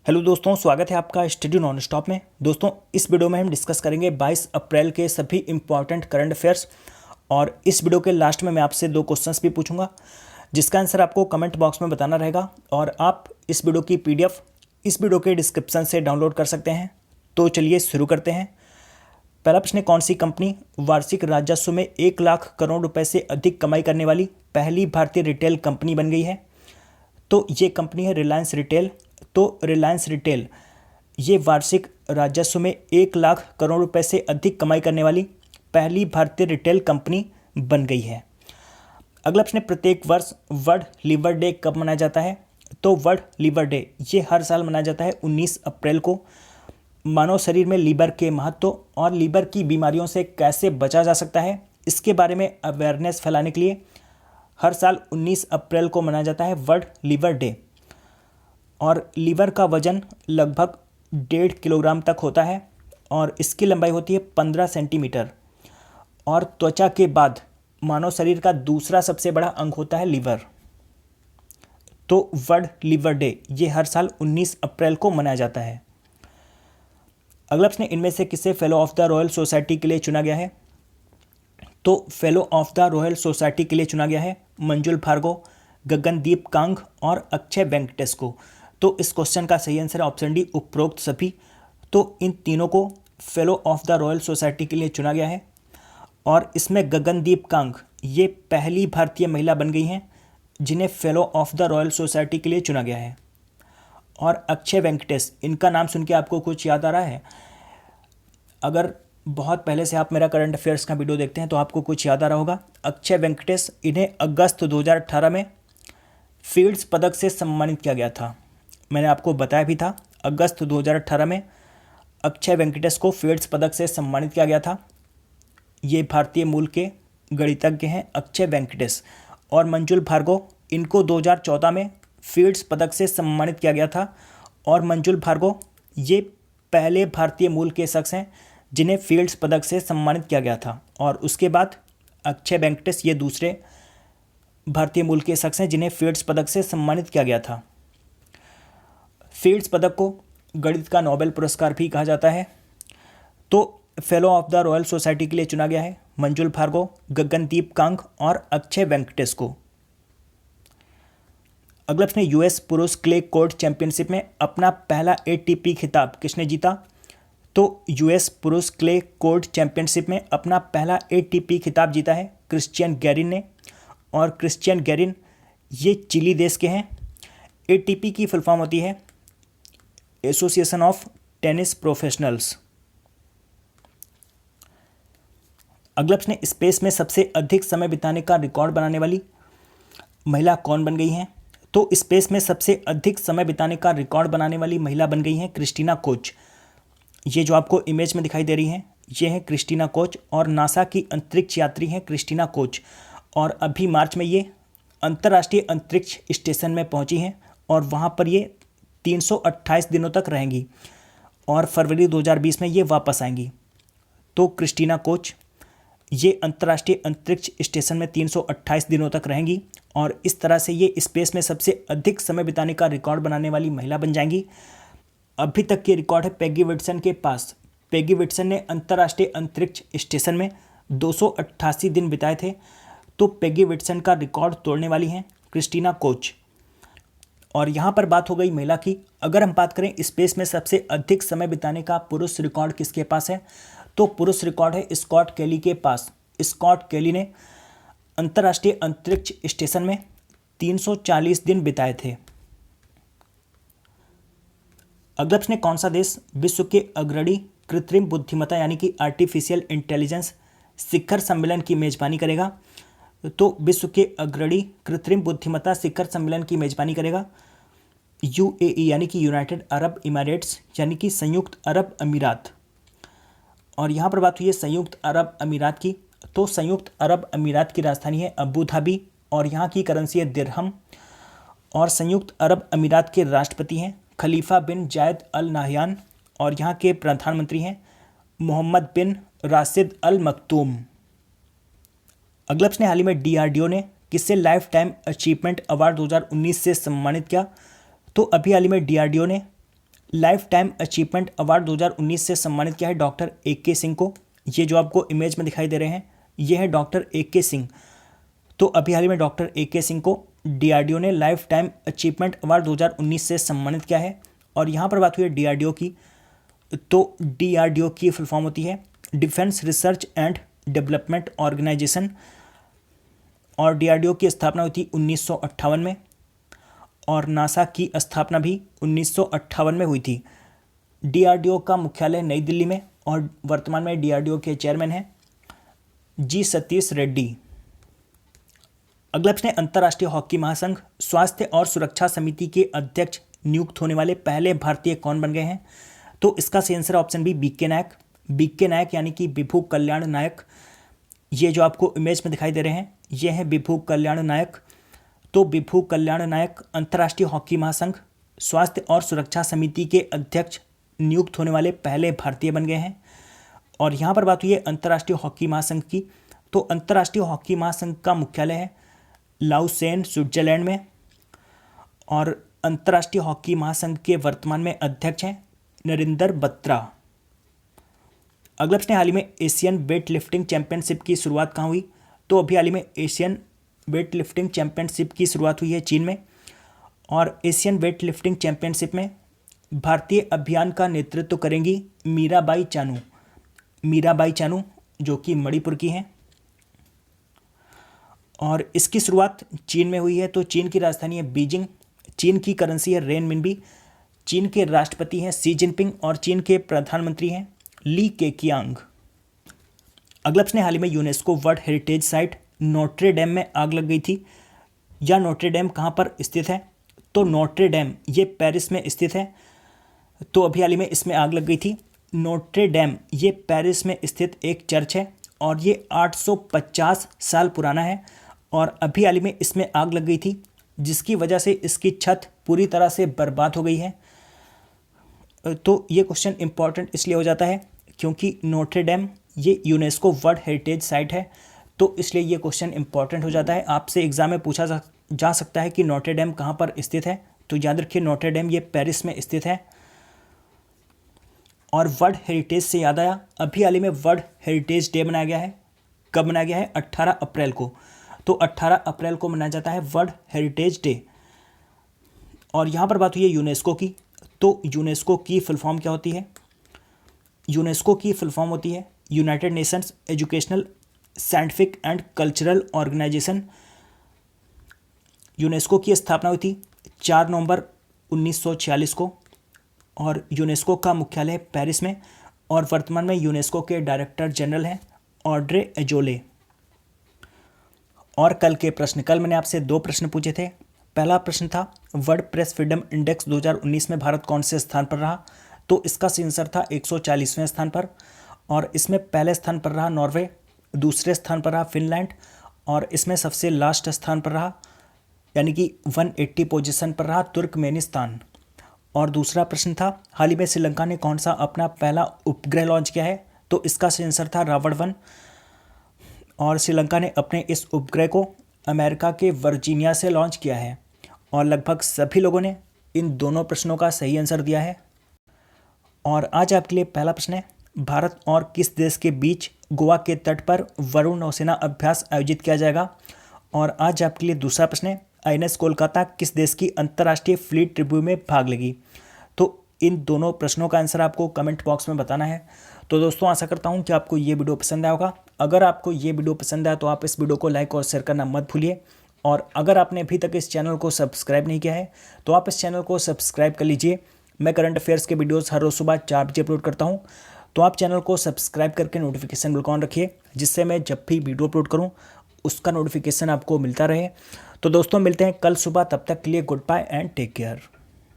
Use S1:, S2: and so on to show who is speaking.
S1: Hello दोस्तों, स्वागत है आपका स्टडी नॉन स्टॉप में। दोस्तों, इस वीडियो में हम डिस्कस करेंगे 22 अप्रैल के सभी इंपॉर्टेंट करंट अफेयर्स। और इस वीडियो के लास्ट में मैं आपसे 2 क्वेश्चंस भी पूछूंगा, जिसका आंसर आपको कमेंट बॉक्स में बताना रहेगा। और आप इस वीडियो की पीडीएफ इस वीडियो के डिस्क्रिप्शन से डाउनलोड कर सकते हैं। तो चलिए शुरू करते हैं। पहला प्रश्न है, कौन सी कंपनी वार्षिक राजस्व में 1 लाख करोड़ रुपए से अधिक कमाई करने वाली पहली भारतीय रिटेल कंपनी बन गई है? तो ये कंपनी है रिलायंस रिटेल। तो रिलायंस रिटेल ये वार्षिक राजस्व में 1 लाख करोड़ रुपए से अधिक कमाई करने वाली पहली भारतीय रिटेल कंपनी बन गई है। अगला प्रश्न, प्रत्येक वर्ष वर्ल्ड लिवर डे कब मनाया जाता है? तो वर्ल्ड लिवर डे ये हर साल मनाया जाता है 19 अप्रैल को। मानव शरीर में लीवर के महत्व और लीवर की बीमारियों से कैसे बचा जा सकता है, इसके बारे में अवेयरनेस फैलाने के लिए हर साल 19 अप्रैल को मनाया जाता है वर्ल्ड लिवर डे। और लीवर का वजन लगभग 1.5 किलोग्राम तक होता है और इसकी लंबाई होती है 15 सेंटीमीटर। और त्वचा के बाद मानव शरीर का दूसरा सबसे बड़ा अंग होता है लीवर। तो वर्ल्ड लिवर डे ये हर साल 19 अप्रैल को मनाया जाता है। अगला प्रश्न, इनमें से किसे fellow of the royal society के लिए चुना गया है? तो fellow of the royal society के लिए चुना गया है मंजुल भार्गव, गगनदीप कांग और अक्षय वेंकटेश को। तो इस क्वेश्चन का सही आंसर है ऑप्शन डी, उपरोक्त सभी। तो इन तीनों को fellow of the royal society के लिए चुना गया है। और इसमें गगनदीप कांग ये पहली भारतीय महिला बन गई हैं जिन्हें fellow of the royal society के लिए चुना गया है। और अक्षय वेंकटेश, इनका नाम सुन के आपको कुछ याद आ रहा है? अगर बहुत पहले से आप मेरा करंट अफेयर्स का वीडियो देखते हैं तो आपको कुछ याद आ रहा होगा। अक्षय वेंकटेश, इन्हें अगस्त 2018 में फील्ड्स पदक से सम्मानित किया गया था। मैंने आपको बताया भी था, अगस्त 2018 में अक्षय वेंकटेश को फील्ड्स पदक से सम्मानित किया गया था। ये भारतीय मूल के गणितज्ञ हैं अक्षय वेंकटेश। और मंजुल भार्गव, इनको 2014 में फील्ड्स पदक से सम्मानित किया गया था। और मंजुल भार्गव ये पहले भारतीय मूल के शख्स हैं जिन्हें फील्ड्स पदक से सम्मानित किया गया था। और उसके बाद अक्षय वेंकटेश ये दूसरे भारतीय मूल के शख्स हैं जिन्हें फील्ड्स पदक से सम्मानित किया गया था। फील्ड्स पदक को गणित का नोबेल पुरस्कार भी कहा जाता है। तो fellow of the royal society के लिए चुना गया है मंजुल भार्गव, गगनदीप कांग और अक्षय वेंकटेश को। अगला प्रश्न, यूएस पुरुष क्ले कोर्ट चैंपियनशिप में अपना पहला एटीपी खिताब किसने जीता? तो यूएस पुरुष क्ले कोर्ट चैंपियनशिप में अपना पहला एटीपी खिताब जीता है क्रिश्चियन गैरिन ने। और क्रिश्चियन गैरिन ये चिली देश के हैं। एटीपी की फुल फॉर्म होती है एसोसिएशन ऑफ टेनिस प्रोफेशनल्स। अगला प्रश्न, स्पेस में सबसे अधिक समय बिताने का रिकॉर्ड बनाने वाली महिला कौन बन गई हैं? तो स्पेस में सबसे अधिक समय बिताने का रिकॉर्ड बनाने वाली महिला बन गई हैं क्रिस्टीना कोच। ये जो आपको इमेज में दिखाई दे रही हैं ये हैं क्रिस्टीना कोच और नासा की अंतरिक्ष यात्री हैं क्रिस्टीना कोच। और अभी मार्च में ये अंतर्राष्ट्रीय अंतरिक्ष स्टेशन में पहुंची हैं और वहाँ पर ये 328 दिनों तक रहेंगी और फरवरी 2020 में ये वापस आएंगी। तो क्रिस्टीना कोच ये अंतर्राष्ट्रीय अंतरिक्ष स्टेशन में 328 दिनों तक रहेंगी और इस तरह से ये स्पेस में सबसे अधिक समय बिताने का रिकॉर्ड बनाने वाली महिला बन जाएंगी। अभी तक के रिकॉर्ड है पेगी विट्सन के पास। पेगी विट्सन ने अंतर्राष्ट्रीय अंतरिक्ष स्टेशन में 288 दिन बिताए थे। तो पेगी विट्सन का रिकॉर्ड तोड़ने वाली हैं क्रिस्टीना कोच। और यहाँ पर बात हो गई महिला की। अगर हम बात करें स्पेस में सबसे अधिक समय बिताने का पुरुष रिकॉर्ड किसके पास है, तो पुरुष रिकॉर्ड है स्कॉट केली के पास। स्कॉट केली ने अंतर्राष्ट्रीय अंतरिक्ष स्टेशन में 340 दिन बिताए थे। अगला प्रश्न, कौन सा देश विश्व के अग्रणी कृत्रिम बुद्धिमत्ता यानी कि आर्टिफिशियल इंटेलिजेंस शिखर सम्मेलन की मेजबानी करेगा? तो विश्व के अग्रणी कृत्रिम बुद्धिमत्ता शिखर सम्मेलन की मेजबानी करेगा यूएई यानी कि यूनाइटेड अरब इमिरेट्स यानी कि संयुक्त अरब अमीरात। और यहाँ पर बात हुई है संयुक्त अरब अमीरात की। तो संयुक्त अरब अमीरात की राजधानी है अबू धाबी और यहाँ की करेंसी है दिरहम। और संयुक्त अरब अमीरात के राष्ट्रपति हैं खलीफा बिन जायद अल नाहयान और यहाँ के प्रधानमंत्री हैं मोहम्मद बिन राशिद अल मखतूम। अगला प्रश्न, हाल ही में डीआरडीओ ने किसे लाइफ टाइम अचीवमेंट अवार्ड 2019 से सम्मानित किया? तो अभी हाल ही में डीआरडीओ ने लाइफ टाइम अचीवमेंट अवार्ड 2019 से सम्मानित किया है डॉक्टर AK सिंह को। ये जो आपको इमेज में दिखाई दे रहे हैं ये है डॉक्टर AK सिंह। तो अभी हाल ही में डॉक्टर AK सिंह को DRDO ने लाइफ टाइम अचीवमेंट अवार्ड 2019 से सम्मानित किया है। और यहाँ पर बात हुई है DRDO की, तो DRDO की फुल फॉर्म होती है defence research and development organisation, और DRDO की स्थापना हुई थी 1958 में, और नासा की स्थापना भी 1958 में हुई थी। DRDO का मुख्यालय नई दिल्ली में, और वर्तमान में DRDO के चेयरमैन हैं G सतीश रेड्डी। अगला प्रश्न है, अंतर्राष्ट्रीय हॉकी महासंघ स्वास्थ्य और सुरक्षा समिति के अध्यक्ष नियुक्त होने वाले पहले भारतीय कौन बन गए हैं? तो इसका सही आंसर ऑप्शन बी BK नायक। BK नायक यानी कि विभू कल्याण नायक। ये जो आपको इमेज में दिखाई दे रहे हैं ये है विभू कल्याण नायक। तो विभू कल्याण नायक अंतर्राष्ट्रीय हॉकी महासंघ स्वास्थ्य और सुरक्षा समिति के अध्यक्ष नियुक्त होने वाले पहले भारतीय बन गए हैं। और यहाँ पर बात हुई है अंतर्राष्ट्रीय हॉकी महासंघ की, तो अंतर्राष्ट्रीय हॉकी महासंघ का मुख्यालय है लाउसेन स्विट्जरलैंड में, और अंतर्राष्ट्रीय हॉकी महासंघ के वर्तमान में अध्यक्ष हैं नरेंद्र बत्रा। अगला प्रश्न, हाल ही में एशियन वेट लिफ्टिंग चैंपियनशिप की शुरुआत कहाँ हुई? तो अभी हाल ही में एशियन वेट लिफ्टिंग चैंपियनशिप की शुरुआत हुई है चीन में, और एशियन वेट लिफ्टिंग चैंपियनशिप में भारतीय अभियान का नेतृत्व करेंगी मीराबाई चानू। मीराबाई चानू जो कि मणिपुर की हैं, और इसकी शुरुआत चीन में हुई है। तो चीन की राजधानी है बीजिंग, चीन की करेंसी है रेनमिनबी, चीन के राष्ट्रपति हैं शी जिनपिंग, और चीन के प्रधानमंत्री हैं ली केकियांग। अगला प्रश्न, हाल ही में UNESCO world heritage site Notre Dame में आग लग गई थी। यह नोट्रे डेम कहाँ पर स्थित है? तो नोट्रे डेम ये पेरिस में स्थित है। तो अभी हाल ही में इसमें आग लग गई थी। नोट्रे डेम ये पेरिस में स्थित एक चर्च है, और ये 850 साल पुराना है, और अभी हाल ही में इसमें आग लग गई थी जिसकी वजह से इसकी छत पूरी तरह से बर्बाद हो गई है। तो ये क्वेश्चन इंपॉर्टेंट इसलिए हो जाता है क्योंकि नोट्रे डेम ये यूनेस्को वर्ल्ड हेरिटेज साइट है, तो इसलिए ये क्वेश्चन इंपॉर्टेंट हो जाता है। आपसे एग्जाम में पूछा जा सकता है कि नोट्रे डेम कहाँ पर स्थित है, तो याद रखिए नोट्रे डेम ये पेरिस में स्थित है। और वर्ल्ड हेरिटेज से याद आया, अभी हाल ही में वर्ल्ड हेरिटेज डे मनाया गया है। कब मनाया गया है? 18 अप्रैल को। तो 18 अप्रैल को मनाया जाता है वर्ल्ड हेरिटेज डे। और यहाँ पर बात हुई है यूनेस्को की, तो यूनेस्को की फुल फॉर्म क्या होती है? यूनेस्को की फुल फॉर्म होती है United Nations educational scientific and cultural organisation. UNESCO की स्थापना हुई थी 4 नवंबर 1946 को, और यूनेस्को का मुख्यालय पेरिस में, और वर्तमान में यूनेस्को के डायरेक्टर जनरल हैं ऑड्रे एजोले। और कल के प्रश्न, कल मैंने आपसे 2 प्रश्न पूछे थे। पहला प्रश्न था वर्ल्ड प्रेस फ्रीडम इंडेक्स 2019 में भारत कौन से स्थान पर रहा? तो इसका सही आंसर था 140वें स्थान पर, और इसमें पहले स्थान पर रहा नॉर्वे, दूसरे स्थान पर रहा फिनलैंड, और इसमें सबसे लास्ट स्थान पर रहा यानी कि 180 पोजीशन पर रहा तुर्कमेनिस्तान। और दूसरा प्रश्न था हाल ही में श्रीलंका ने कौन सा अपना पहला उपग्रह लॉन्च किया है? तो इसका सही आंसर था रावण-1, और श्रीलंका ने अपने इस उपग्रह को अमेरिका के वर्जीनिया से लॉन्च किया है। और लगभग सभी लोगों ने इन दोनों प्रश्नों का सही आंसर दिया है। और आज आपके लिए पहला प्रश्न है, भारत और किस देश के बीच गोवा के तट पर वरुण नौसेना अभ्यास आयोजित किया जाएगा? और आज आपके लिए दूसरा प्रश्न है, INS कोलकाता किस देश की अंतर्राष्ट्रीय फ्लीट रिव्यू में भाग लेगी? तो इन दोनों प्रश्नों का आंसर आपको कमेंट बॉक्स में बताना है। तो दोस्तों आशा करता हूं कि आपको ये वीडियो पसंद आया होगा। अगर आपको ये वीडियो पसंद आया तो आप इस वीडियो को लाइक और शेयर करना मत भूलिए। और अगर आपने अभी तक इस चैनल को सब्सक्राइब नहीं किया है तो आप इस चैनल को सब्सक्राइब कर लीजिए। मैं करंट अफेयर्स के वीडियोस हर रोज़ सुबह 4 बजे अपलोड करता हूँ, तो आप चैनल को सब्सक्राइब करके नोटिफिकेशन बिल ऑन रखिए, जिससे मैं जब भी वीडियो अपलोड करूँ उसका नोटिफिकेशन आपको मिलता रहे। तो दोस्तों मिलते हैं कल सुबह, तब तक के लिए goodbye and take care.